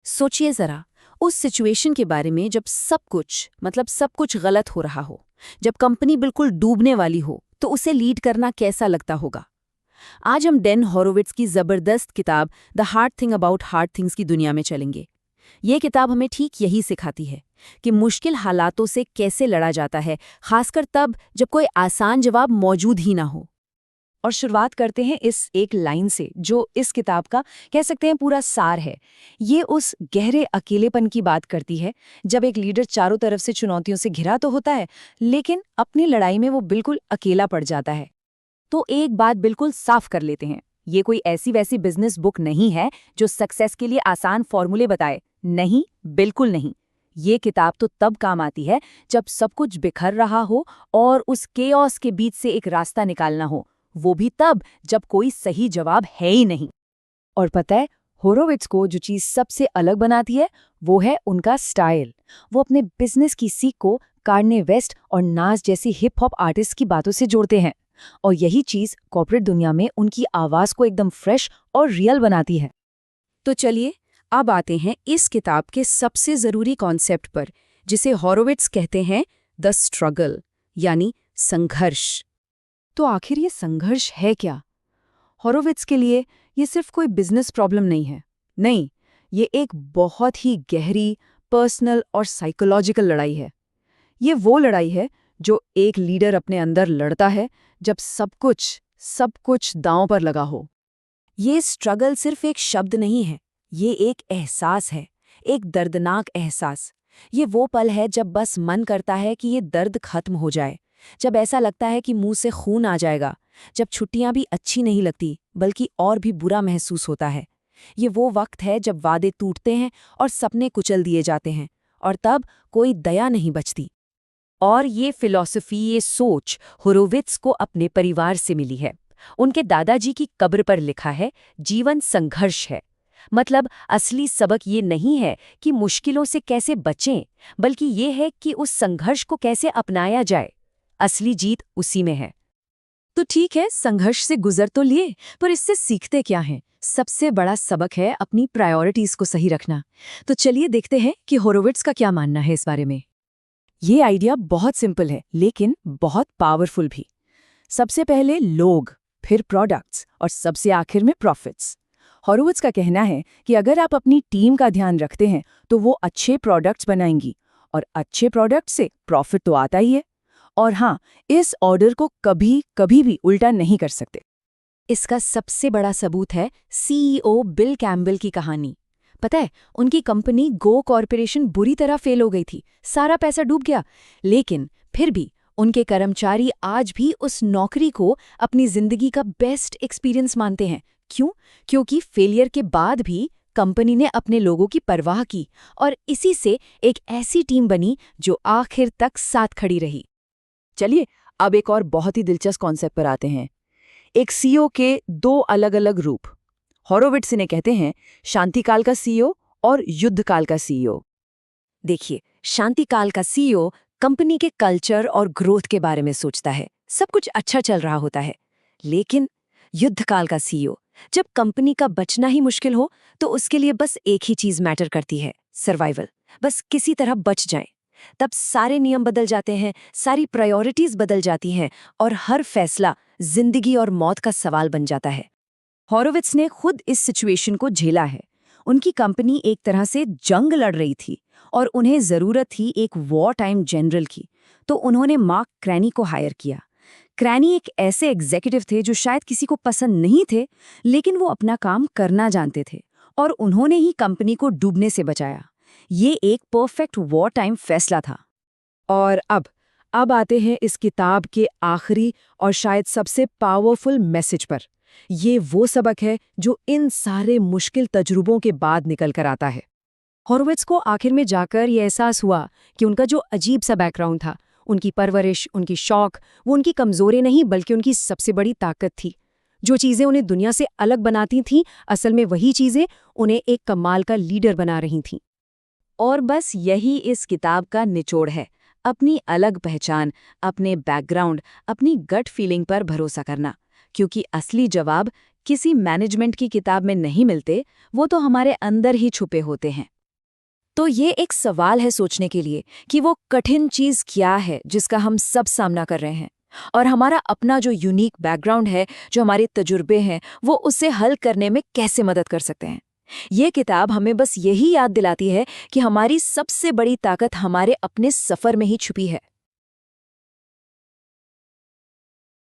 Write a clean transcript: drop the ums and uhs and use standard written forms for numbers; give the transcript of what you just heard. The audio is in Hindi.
सोचिए जरा उस सिचुएशन के बारे में जब सब कुछ गलत हो रहा हो, जब कंपनी बिल्कुल डूबने वाली हो, तो उसे लीड करना कैसा लगता होगा। आज हम डैन हॉरोविट्ज की जबरदस्त किताब the hard thing about hard things की दुनिया में चलेंगे। ये किताब हमें ठीक यही सिखाती है कि मुश्किल हालातों से कैसे लड़ा जाता है, खासकर तब जब कोई आसान जवाब मौजूद ही ना हो। और शुरुआत करते हैं इस एक लाइन से जो इस किताब का कह सकते हैं पूरा सार है। ये उस गहरे अकेलेपन की बात करती है जब एक लीडर चारों तरफ से चुनौतियों से घिरा तो होता है, लेकिन अपनी लड़ाई में वो बिल्कुल अकेला पड़ जाता है। तो एक बात बिल्कुल साफ कर लेते हैं, ये कोई ऐसी वैसी बिजनेस बुक नहीं है जो सक्सेस के लिए आसान फॉर्मूले बताए। नहीं, बिल्कुल नहीं। ये किताब तो तब काम आती है जब सब कुछ बिखर रहा हो और उस केओस के बीच से एक रास्ता निकालना हो, वो भी तब जब कोई सही जवाब है ही नहीं। और पता है, होरोविट्ज को जो चीज सबसे अलग बनाती है वो है उनका स्टाइल। वो अपने बिजनेस की सीख को कार्ने वेस्ट और नाज जैसी हिप हॉप आर्टिस्ट की बातों से जोड़ते हैं, और यही चीज कॉर्पोरेट दुनिया में उनकी आवाज को एकदम फ्रेश और रियल बनाती है। तो चलिए अब आते हैं इस किताब के सबसे जरूरी कॉन्सेप्ट पर, जिसे हॉरोविट्ज कहते हैं द स्ट्रगल, यानी संघर्ष। तो आखिर ये संघर्ष है क्या? होरोविट्ज के लिए ये सिर्फ कोई बिजनेस प्रॉब्लम नहीं है। नहीं, ये एक बहुत ही गहरी पर्सनल और साइकोलॉजिकल लड़ाई है। ये वो लड़ाई है जो एक लीडर अपने अंदर लड़ता है जब सब कुछ दांव पर लगा हो। ये स्ट्रगल सिर्फ एक शब्द नहीं है, ये एक एहसास है, एक दर्दनाक एहसास। ये वो पल है जब बस मन करता है कि ये दर्द खत्म हो जाए, जब ऐसा लगता है कि मुंह से खून आ जाएगा, जब छुट्टियां भी अच्छी नहीं लगती बल्कि और भी बुरा महसूस होता है। ये वो वक्त है जब वादे टूटते हैं और सपने कुचल दिए जाते हैं, और तब कोई दया नहीं बचती। और ये फिलॉसफी, ये सोच होरोविट्ज को अपने परिवार से मिली है। उनके दादाजी की कब्र पर लिखा है, जीवन संघर्ष है। मतलब असली सबक ये नहीं है कि मुश्किलों से कैसे बचें, बल्कि ये है कि उस संघर्ष को कैसे अपनाया जाए। असली जीत उसी में है। तो ठीक है, संघर्ष से गुजर तो लिए, पर इससे सीखते क्या हैं? सबसे बड़ा सबक है अपनी प्रायोरिटीज को सही रखना। तो चलिए देखते हैं कि होरोविट्ज का क्या मानना है इस बारे में। ये आइडिया बहुत सिंपल है लेकिन बहुत पावरफुल भी। सबसे पहले लोग, फिर प्रोडक्ट्स और सबसे आखिर में प्रॉफिट्स। होरोविट्ज का कहना है कि अगर आप अपनी टीम का ध्यान रखते हैं तो वो अच्छे प्रोडक्ट्स बनाएंगी, और अच्छे प्रोडक्ट से प्रॉफिट तो आता ही है। और हाँ, इस ऑर्डर को कभी कभी भी उल्टा नहीं कर सकते। इसका सबसे बड़ा सबूत है सीईओ बिल कैम्बल की कहानी। पता है, उनकी कंपनी गो कॉर्पोरेशन बुरी तरह फेल हो गई थी, सारा पैसा डूब गया, लेकिन फिर भी उनके कर्मचारी आज भी उस नौकरी को अपनी जिंदगी का बेस्ट एक्सपीरियंस मानते हैं। क्यों? क्योंकि फेलियर के बाद भी कंपनी ने अपने लोगों की परवाह की, और इसी से एक ऐसी टीम बनी जो आखिर तक साथ खड़ी रही। चलिए अब एक और बहुत ही दिलचस्प कॉन्सेप्ट पर आते हैं। एक सीईओ के दो अलग अलग रूप। होरोविट्ज इन्हें कहते हैं शांतिकाल का सीईओ और युद्धकाल का सीईओ। देखिए, शांतिकाल का सीईओ कंपनी के कल्चर और ग्रोथ के बारे में सोचता है, सब कुछ अच्छा चल रहा होता है। लेकिन युद्धकाल का सीईओ, जब कंपनी का बचना ही मुश्किल हो तो उसके लिए बस एक ही चीज मैटर करती है, सर्वाइवल। बस किसी तरह बच जाएं। तब सारे नियम बदल जाते हैं, सारी प्रायोरिटीज बदल जाती हैं, और हर फैसला जिंदगी और मौत का सवाल बन जाता है। होरोविट्ज ने खुद इस सिचुएशन को झेला है। उनकी कंपनी एक तरह से जंग लड़ रही थी और उन्हें जरूरत थी एक वॉर टाइम जनरल की, तो उन्होंने मार्क क्रैनी को हायर किया। क्रैनी एक ऐसे एग्जीक्यूटिव थे जो शायद किसी को पसंद नहीं थे, लेकिन वो अपना काम करना जानते थे, और उन्होंने ही कंपनी को डूबने से बचाया। ये एक परफेक्ट वॉर टाइम फैसला था। और अब आते हैं इस किताब के आखिरी और शायद सबसे पावरफुल मैसेज पर। ये वो सबक है जो इन सारे मुश्किल तजुर्बों के बाद निकल कर आता है। होरोविट्ज को आखिर में जाकर ये एहसास हुआ कि उनका जो अजीब सा बैकग्राउंड था, उनकी परवरिश, उनकी शौक, वो उनकी कमजोरी नहीं बल्कि उनकी सबसे बड़ी ताकत थी। जो चीज़ें उन्हें दुनिया से अलग बनाती थीं, असल में वही चीज़ें उन्हें एक कमाल का लीडर बना रही थीं। और बस यही इस किताब का निचोड़ है, अपनी अलग पहचान, अपने बैकग्राउंड, अपनी गट फीलिंग पर भरोसा करना, क्योंकि असली जवाब किसी मैनेजमेंट की किताब में नहीं मिलते, वो तो हमारे अंदर ही छुपे होते हैं। तो ये एक सवाल है सोचने के लिए कि वो कठिन चीज़ क्या है जिसका हम सब सामना कर रहे हैं, और हमारा अपना जो यूनिक बैकग्राउंड है, जो हमारे तजुर्बे हैं, वो उसे हल करने में कैसे मदद कर सकते हैं। ये किताब हमें बस यही याद दिलाती है कि हमारी सबसे बड़ी ताकत हमारे अपने सफ़र में ही छुपी है।